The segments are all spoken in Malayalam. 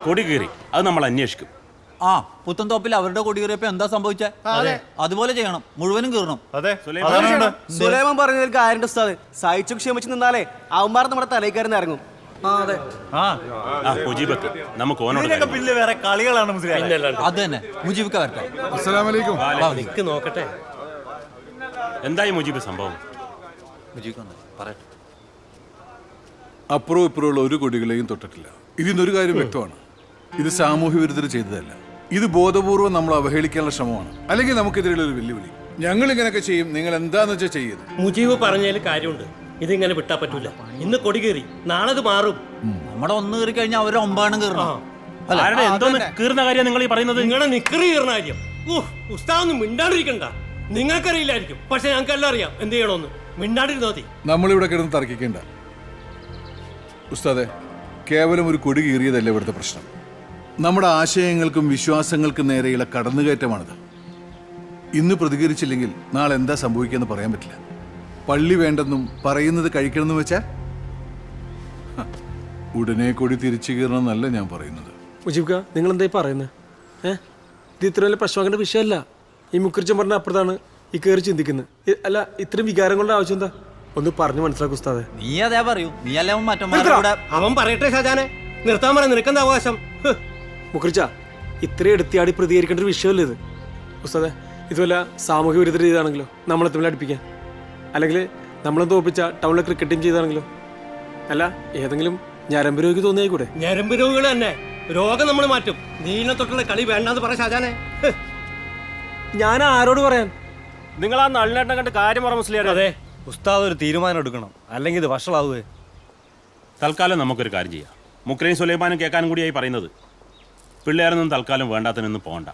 കൊടി കീറി അത് നമ്മൾ അന്വേഷിക്കും. ആ പുത്തൻതോപ്പിൽ അവരുടെ കൊടി കീറിയപ്പോ എന്താ സംഭവിച്ചേ? അതുപോലെ ചെയ്യണം, മുഴുവനും കീറണം. സുലൈമാൻ പറഞ്ഞതിൽ കാര്യണ്ട് ഉസ്താദ്. സഹിച്ചു ക്ഷമിച്ചു നിന്നാലേ അവന്മാർ നമ്മുടെ തലയിക്കാരൻ ഇറങ്ങും. നമുക്ക് വേറെ കളികളാണ്. അത് തന്നെ മുജീബിക്ക വരട്ടെ. നോക്കട്ടെ എന്തായി മുജീബ് സംഭവം? പറയട്ടെ. അപ്പുറവും ഇപ്പുറമുള്ള ഒരു കൊടികളെയും തൊട്ടിട്ടില്ല. ഇതിന്നൊരു കാര്യം വ്യക്തമാണ്, ഇത് സാമൂഹ്യ വിരുദ്ധർ ചെയ്തതല്ല. ഇത് ബോധപൂർവ്വം നമ്മൾ അവഹേളിക്കാനുള്ള ശ്രമമാണ്, അല്ലെങ്കിൽ നമുക്കെതിരെയുള്ള ഒരു വെല്ലുവിളി. ഞങ്ങൾ ഇങ്ങനെയൊക്കെ ചെയ്യും, നിങ്ങൾ എന്താന്ന് വെച്ചാൽ ചെയ്യത്. മുജീബ് പറഞ്ഞതിൽ കാര്യമുണ്ട്. ഇതിങ്ങനെ വിട്ടാ പറ്റൂല. ഇന്ന് കൊടി കയറി, നാളെ അത് മാറും. നമ്മുടെ ഒന്ന് കയറി കഴിഞ്ഞാൽ അവരെ ഒമ്പാണം കീറണം. കീറുന്ന കാര്യം നിങ്ങൾ ഈ പറയുന്നത്? നിങ്ങളെ നിക്കറി കീറുന്ന കാര്യം ഉസ്താദൊന്നും മിണ്ടാണ്ടിരിക്കണ്ട. നിങ്ങൾക്കറിയില്ലായിരിക്കും, പക്ഷെ ഞങ്ങൾക്ക് എല്ലാം അറിയാം എന്ത് ചെയ്യണമെന്ന്. മിണ്ടാണ്ടിരുന്നോ മതി. നമ്മളിവിടെ കിടന്ന് തർക്കിക്കേണ്ട ഉസ്താദെ. കേവലം ഒരു കൊടി കീറിയതല്ല ഇവിടുത്തെ പ്രശ്നം. നമ്മുടെ ആശയങ്ങൾക്കും വിശ്വാസങ്ങൾക്കും നേരെയുള്ള കടന്നുകയറ്റമാണിത്. ഇന്ന് പ്രതികരിച്ചില്ലെങ്കിൽ നാളെ എന്താ സംഭവിക്കുക പറയാൻ പറ്റില്ല. പള്ളി വേണ്ടെന്നും പറയുന്നത് കഴിക്കണമെന്നും വെച്ചാൽ ഉടനെ കൊടി തിരിച്ചു കീറണമെന്നല്ല ഞാൻ പറയുന്നത്. മുജീബ് നിങ്ങൾ എന്തായി പറയുന്നത്? ഇത് ഇത്ര വലിയ പ്രശ്നമാക്കേണ്ട വിഷയമല്ല. ഈ മുക്കുറിച്ചൻ പറഞ്ഞ അപ്പുറത്താണ് ഈ കയറി ചിന്തിക്കുന്നത്. അല്ല, ഇത്രയും വികാരങ്ങളുടെ ആവശ്യം എന്താ? ഒന്ന് പറഞ്ഞു മനസ്സിലാക്കും ഉസ്താദെ. നീ അതേ പറയൂ, നീ അല്ലേ അവൻ പറയട്ടെ ഷാജാനെ. നിർത്താൻ പറയാൻ നിനക്കെന്താ അവകാശം? മുക്കുറിച്ച ഇത്രയും എടുത്തിയാടി പ്രതികരിക്കേണ്ട ഒരു വിഷയമല്ല ഇത് ഉസ്താദെ. ഇതുവല്ല സാമൂഹ്യ വിരുദ്ധ ചെയ്താണെങ്കിലോ, നമ്മളെ തമ്മിൽ അടുപ്പിക്കാൻ, അല്ലെങ്കിൽ നമ്മളെ തോപ്പിച്ച ടൗണിലെ ക്രിക്കറ്റ് ടീം ചെയ്താണെങ്കിലോ, അല്ല ഏതെങ്കിലും ഞരമ്പ് രോഗി തോന്നിയായിക്കൂടെ? ഞരമ്പ് രോഗികൾ തന്നെ രോഗം നമ്മൾ മാറ്റും. നീനെ തൊട്ടുള്ള കളി വേണ്ടാന്ന് പറ ഷാജാനെ. ഞാൻ ആരോട് പറയാൻ? നിങ്ങൾ ആ നളിനേട്ടനെ കണ്ട് കാര്യം പറ മുസ്ലിയാരെ. അതെ, ഉസ്താദ് ഒരു തീരുമാനം എടുക്കണം, അല്ലെങ്കിൽ ഇത് വഷളാവുകയെ. തൽക്കാലം നമുക്കൊരു കാര്യം ചെയ്യാം. മുക്രയും സുലൈമാനും കേൾക്കാനും കൂടിയായി പറയുന്നത്. പിള്ളേരൊന്നും തൽക്കാലം വേണ്ടാത്തതിനൊന്നും പോകണ്ട.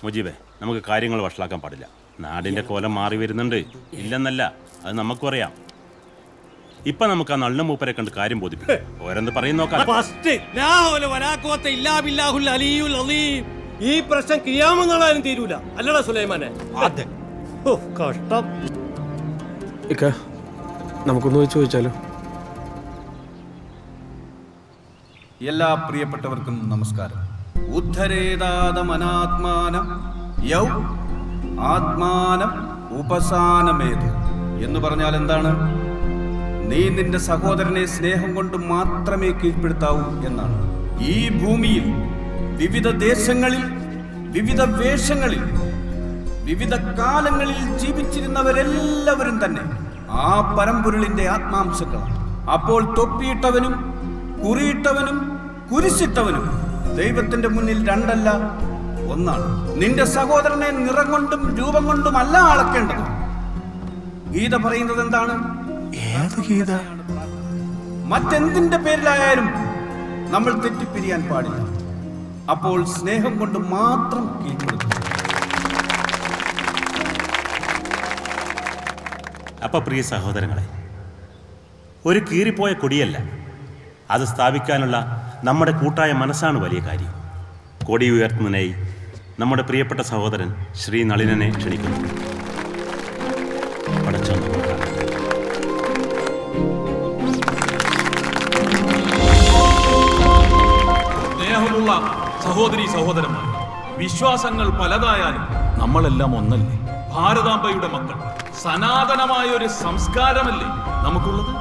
മുജീബേ, നമുക്ക് കാര്യങ്ങൾ വഷളാക്കാൻ പാടില്ല. നാടിൻ്റെ കോലം മാറി വരുന്നുണ്ട്, ഇല്ലെന്നല്ല, അത് നമുക്കും അറിയാം. ഇപ്പൊ നമുക്ക് ആ നളിന മൂപ്പരെ കണ്ട് കാര്യം ബോധിപ്പിക്കും. ഓരോന്ന് പറയുന്ന നോക്കാം. ഈ പ്രശ്നം കിയാമെന്നുള്ളതിനും തീരൂല, അല്ലടാ സുലൈമാനെ? കഷ്ടം. ഇക്ക, നമുക്കൊന്ന് പോയി ചോദിച്ചാലോ? എല്ലാ പ്രിയപ്പെട്ടവർക്കും നമസ്കാരം. ഉദ്ധരേതാദമനാത്മാനം യൗ ആത്മാനം ഉപസാനമേത് എന്ന് പറഞ്ഞാൽ എന്താണ്? നീ നിന്റെ സഹോദരനെ സ്നേഹം കൊണ്ട് മാത്രമേ കീഴ്പ്പെടുത്താവൂ എന്നാണ്. ഈ ഭൂമിയിൽ വിവിധ ദേശങ്ങളിൽ, വിവിധ വേഷങ്ങളിൽ, വിവിധ കാലങ്ങളിൽ ജീവിച്ചിരുന്നവരെല്ലാവരും തന്നെ ആ പരമ്പൊരുളിന്റെ ആത്മാംശങ്ങളാണ്. അപ്പോൾ തൊപ്പിയിട്ടവനും കുറിയിട്ടവനും കുരിശിട്ടവനും ദൈവത്തിന്റെ മുന്നിൽ രണ്ടല്ല, ഒന്നാണ്. നിന്റെ സഹോദരനെ നിറം കൊണ്ടും രൂപം കൊണ്ടും അല്ല അളക്കേണ്ടത്. ഗീത പറയുന്നത് എന്താണ്? മറ്റെന്തിന്റെ പേരിലായാലും നമ്മൾ തെറ്റിപ്പിരിയാൻ പാടില്ല. അപ്പോൾ സ്നേഹം കൊണ്ട് മാത്രം കീഴ്പ്പെടുത്തും. അപ്പൊ പ്രിയ സഹോദരങ്ങളെ, ഒരു കീറിപ്പോയ കൊടിയല്ല, അത് സ്ഥാപിക്കാനുള്ള നമ്മുടെ കൂട്ടായ മനസ്സാണ് വലിയ കാര്യം. കൊടി ഉയർത്തുന്നതിനായി നമ്മുടെ പ്രിയപ്പെട്ട സഹോദരൻ ശ്രീ നളിനനെ ക്ഷണിക്കുന്നു. സ്നേഹമുള്ള സഹോദരീ സഹോദരന്മാർ, വിശ്വാസങ്ങൾ പലതായാലും നമ്മളെല്ലാം ഒന്നല്ലേ? ഭാരതാംബയുടെ മക്കൾ. സനാതനമായ ഒരു സംസ്കാരമല്ലേ നമുക്കുള്ളത്?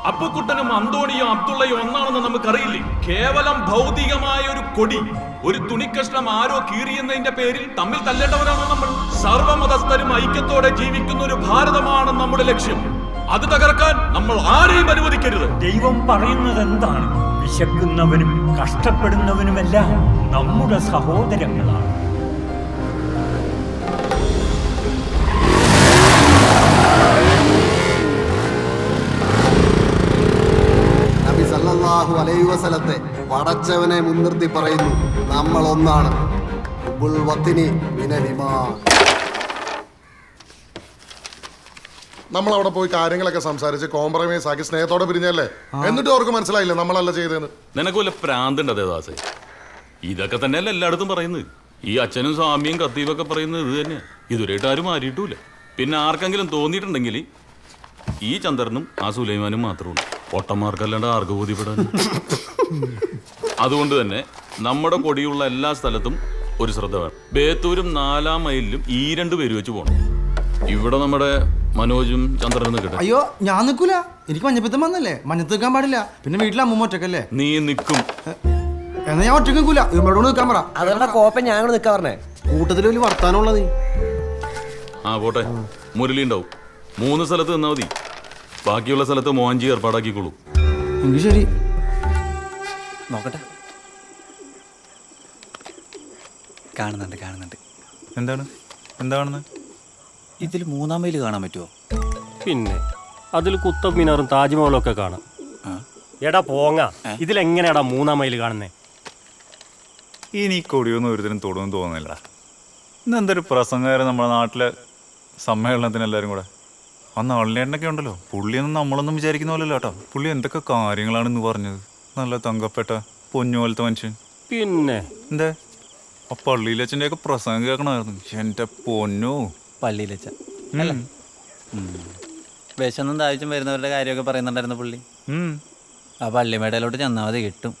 അപ്പുക്കുട്ടനും അന്തോണിയോ അബ്ദുള്ളയോ ഒന്നാണെന്ന് നമുക്കറിയില്ലേ? കേവലം ഭൗതികമായ ഒരു കൊടി, ഒരു തുണിക്കഷ്ണം ആരോ കീറിയെന്നതിന്റെ പേരിൽ തമ്മിൽ തല്ലേണ്ടവരാണോ നമ്മൾ? സർവമതസ്ഥരും ഐക്യത്തോടെ ജീവിക്കുന്ന ഒരു ഭാരതമാണ് നമ്മുടെ ലക്ഷ്യം. അത് തകർക്കാൻ നമ്മൾ ആരെയും അനുവദിക്കരുത്. ദൈവം പറയുന്നത് എന്താണ്? വിശക്കുന്നവനും കഷ്ടപ്പെടുന്നവനുമെല്ലാം നമ്മുടെ സഹോദരങ്ങളാണ്. നബി സല്ലല്ലാഹു അലൈഹി വസല്ലത്തെ പടച്ചവനെ മുൻനിർത്തി പറയുന്നു, നമ്മൾ ഒന്നാണ്. നമ്മൾ അവിടെ പോയി കാര്യങ്ങളൊക്കെ സംസാരിച്ച് കോംപ്രമൈസ് ആക്കി സ്നേഹത്തോടെ പിരിഞ്ഞല്ലേ? എന്നിട്ട് അവർക്ക് മനസ്സിലായില്ല നമ്മളല്ല ചെയ്തതെന്ന്. നിനക്ക് വല്ല പ്രാന്തുണ്ട് അതേ ദാസേ? ഇതൊക്കെ തന്നെയല്ല എല്ലായിടത്തും പറയുന്നത്. ഈ അച്ഛനും സ്വാമിയും കത്തീവൊക്കെ പറയുന്നത് ഇത് തന്നെയാ. ഇതുവരെയായിട്ട് ആരും മാറിയിട്ടില്ല. പിന്നെ ആർക്കെങ്കിലും തോന്നിയിട്ടുണ്ടെങ്കിൽ ഈ ചന്ദ്രനും ആ സുലൈമാനും മാത്രമേ ഉള്ളൂ. പൊട്ടന്മാർക്കല്ലാണ്ട് ആർക്ക് ബോധ്യപ്പെടാൻ? അതുകൊണ്ട് തന്നെ നമ്മുടെ കൊടിയുള്ള എല്ലാ സ്ഥലത്തും ഒരു ശ്രദ്ധ വേണം. ബേത്തൂരും 4-ാം മൈലിലും ഈ 2 പേര് വെച്ച് പോകണം. ഇവിടെ നമ്മുടെ മനോജും ചന്ദ്രനും നിൽക്കട്ടെ. അയ്യോ ഞാൻ നിൽക്കൂല, എനിക്ക് മഞ്ഞപ്പിത്തം വന്നല്ലേ, മഞ്ഞത്ത് നിൽക്കാൻ പാടില്ല. പിന്നെ വീട്ടിലെ അമ്മൂമ്മ ഒറ്റക്കല്ലേ. നീ നിൽക്കും. എന്നാ ഞാൻ ഒറ്റക്ക് നിൽക്കൂല, ഇവരോട് നിൽക്കാൻ പറ. അതുകൊണ്ടാ കോപ്പ ഞങ്ങൾ നിൽക്കാൻ പറഞ്ഞേ. കൂട്ടത്തിൽ വലിയ വർത്താനമുള്ളത്. ആ പോട്ടെ, മുരളി ഉണ്ടാവും. 3 സ്ഥലത്ത് നിന്നാ മതി. ബാക്കിയുള്ള സ്ഥലത്ത് മോഹൻജി ഏർപ്പാടാക്കിക്കോളൂ. എങ്കിൽ ശരി. നോക്കട്ടെ. കാണുന്നുണ്ട്. എന്താണ് ഇതിൽ 3-ാം മൈൽ കാണാൻ പറ്റുമോ? പിന്നെ അതിൽ കുത്തബ് മിനാറും താജ്മഹലും ഒക്കെ കാണാം. എടാ പോങ്ങ, ഇതിലെങ്ങനെയാടാ 3-ാം മൈൽ കാണുന്നേ? ഇനി കൊടിയൊന്നും ഒരുത്തരും തൊടുമെന്ന് തോന്നുന്നില്ല. ഇന്നെന്തൊരു പ്രസംഗമായിരുന്നു നമ്മുടെ നാട്ടിലെ സമ്മേളനത്തിന് എല്ലാവരും കൂടെ. ആ നളിനേട്ടനൊക്കെ ഉണ്ടല്ലോ, പുള്ളിയൊന്നും നമ്മളൊന്നും വിചാരിക്കുന്ന പോലല്ലോ കേട്ടോ. പുള്ളി എന്തൊക്കെ കാര്യങ്ങളാണെന്ന് പറഞ്ഞത്. നല്ല തങ്കപ്പെട്ട പൊന്നു പോലത്തെ മനുഷ്യൻ. പിന്നെ എന്തേ ആ പള്ളിയിലച്ഛൻ്റെ ഒക്കെ പ്രസംഗം കേൾക്കണമായിരുന്നു. എൻ്റെ പൊന്നു. പള്ളിയിലച്ഛൻ വിശന്നും താഴ്ചയും വരുന്നവരുടെ കാര്യമൊക്കെ പറയുന്നുണ്ടായിരുന്നു പുള്ളി. ആ പള്ളിമേടയിലോട്ട് ചെന്നാൽ മതി കിട്ടും.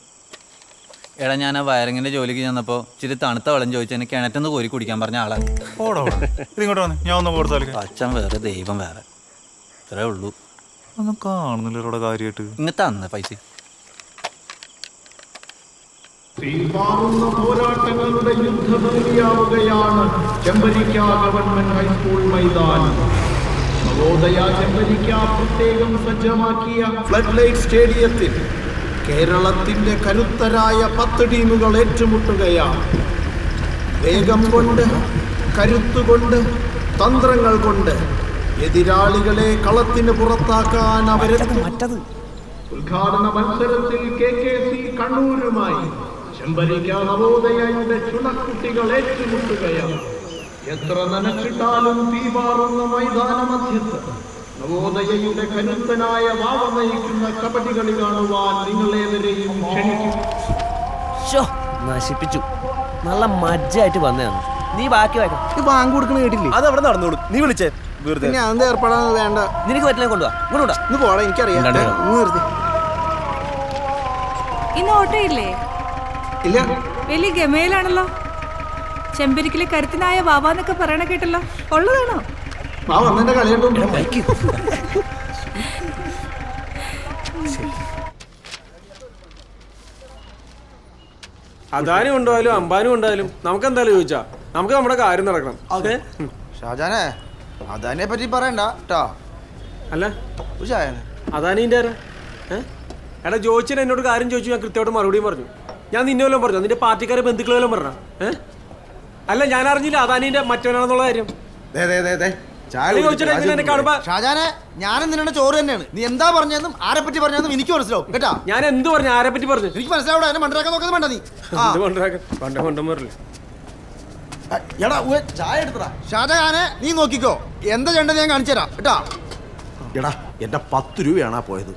എടാ ഞാൻ ആ വയറിങ്ങിൻ്റെ ജോലിക്ക് ചെന്നപ്പോൾ ഇച്ചിരി തണുത്ത വെള്ളം ചോദിച്ചു എനിക്ക് കിണറ്റെന്ന് കോരി കുടിക്കാൻ പറഞ്ഞ ആളാണ്. ഇതിങ്ങോട്ട് വന്നേ, ഞാൻ ഒന്ന് കൊടുത്താൽ. അച്ഛൻ വേറെ ദൈവം വേറെ, ഇത്രേ ഉള്ളൂ. ഒന്നും കാണുന്നില്ല ഇവിടെ കാര്യമായിട്ട്. ഇങ്ങനത്തെ അന്ന് പൈസ പോരാട്ടങ്ങളുടെ യുദ്ധഭൂമിയാവുകയാണ് ചെമ്പരിക്ക ഗവൺമെന്റ് ഹൈസ്കൂൾ മൈതാനം. നവോദയ ചെമ്പരിക്ക പ്രത്യേകം സജ്ജമാക്കിയ ഫ്ലഡ് ലൈറ്റ് സ്റ്റേഡിയത്തിൽ കേരളത്തിന്റെ കരുത്തരായ 10 ടീമുകൾ ഏറ്റുമുട്ടുകയാണ്. വേഗം കൊണ്ട്, കരുത്തുകൊണ്ട്, തന്ത്രങ്ങൾ കൊണ്ട് എതിരാളികളെ കളത്തിന് പുറത്താക്കാൻ അവരെത്തും. ഉദ്ഘാടന മത്സരത്തിൽ KKC കണ്ണൂരുമായി ചെമ്പരിക്ക നവോദയയുടെ ചുണക്കുട്ടികൾ ഏറ്റുമുട്ടുകയാണ്. എത്ര നനച്ചിട്ടാലും തീപാറുന്ന മൈതാന മധ്യത്ത് നവോദയയുടെ കരുത്തനായ വാവ നയിക്കുന്ന കബഡി കളി കാണുവാൻ നിങ്ങളേവരെയും ക്ഷണിക്കും. നശിപ്പിച്ചു. നല്ല മജ്ജായിട്ട് വന്നതാണ്. നീ ബാക്കി വായിക്കാം. ഈ ബാങ്ക് കൊടുക്കണ കേട്ടില്ലേ? അത് അവിടെ നടന്നോളൂ. നീ വിളിച്ചേ വെറുതെ. പിന്നെ അന്ത് ഏർപ്പെടാൻ വേണ്ട. നിനക്ക് പറ്റില്ല കൊണ്ടുപോവാ. ഇങ്ങോട്ടാ ഇന്ന് പോടാ, എനിക്കറിയാം. ഇന്ന് ഓട്ടോ ഇല്ലേ? ഇല്ല. വലിയ ഗമയിലാണല്ലോ. ചെമ്പരിക്കിലെ കരുത്തനായ വാവാന്നൊക്കെ പറയണ കേട്ടല്ലോ. ഉള്ളതാണോ? വന്നെ കളിയുണ്ടോ? അദാനും ഉണ്ടായാലും അംബാനും ഉണ്ടായാലും നമുക്ക് എന്തായാലും ചോദിച്ചാ നമുക്ക് നമ്മുടെ കാര്യം നടക്കണം. അതെ ഷാജാനെ, അദാനെ പറ്റി പറയണ്ട കേട്ടോ. അല്ല അദാനിന്റെ ആരാ? എടാ ജോയിച്ചിന് എന്നോട് കാര്യം ചോദിച്ചു, ഞാൻ കൃത്യമായിട്ട് മറുപടിയും പറഞ്ഞു. ഞാൻ നിന്നെ വല്ലതും പറഞ്ഞു, നിന്റെ പാർട്ടിക്കാരെ ബന്ധുക്കളെല്ലാം പറഞ്ഞ. അല്ല ഞാൻ അറിഞ്ഞില്ല അദാനിന്റെ മറ്റവനാണെന്നുള്ള കാര്യം. ഷാജാനെ, ഞാനും നിന്നെ ചോറ് തന്നെയാണ്. നീ എന്താ പറഞ്ഞതെന്നും ആരെ പറ്റി പറഞ്ഞതെന്നും എനിക്ക് മനസ്സിലാവും കേട്ടാ. ഞാൻ എന്ത് പറഞ്ഞു, ആരെ പറ്റി പറഞ്ഞു എനിക്ക് മനസ്സിലാവും. എന്നെ മണ്ടരാക്കാൻ നോക്കുന്നത് വേണ്ട. നീ ചായ എടുത്തടാ. ഷാജഹാനെ നീ നോക്കിക്കോ, എന്താ ചെയ്യേണ്ടത് ഞാൻ കാണിച്ചു തരാം കേട്ടാ. എടാ എന്റെ 10 രൂപയാണ് പോയത്.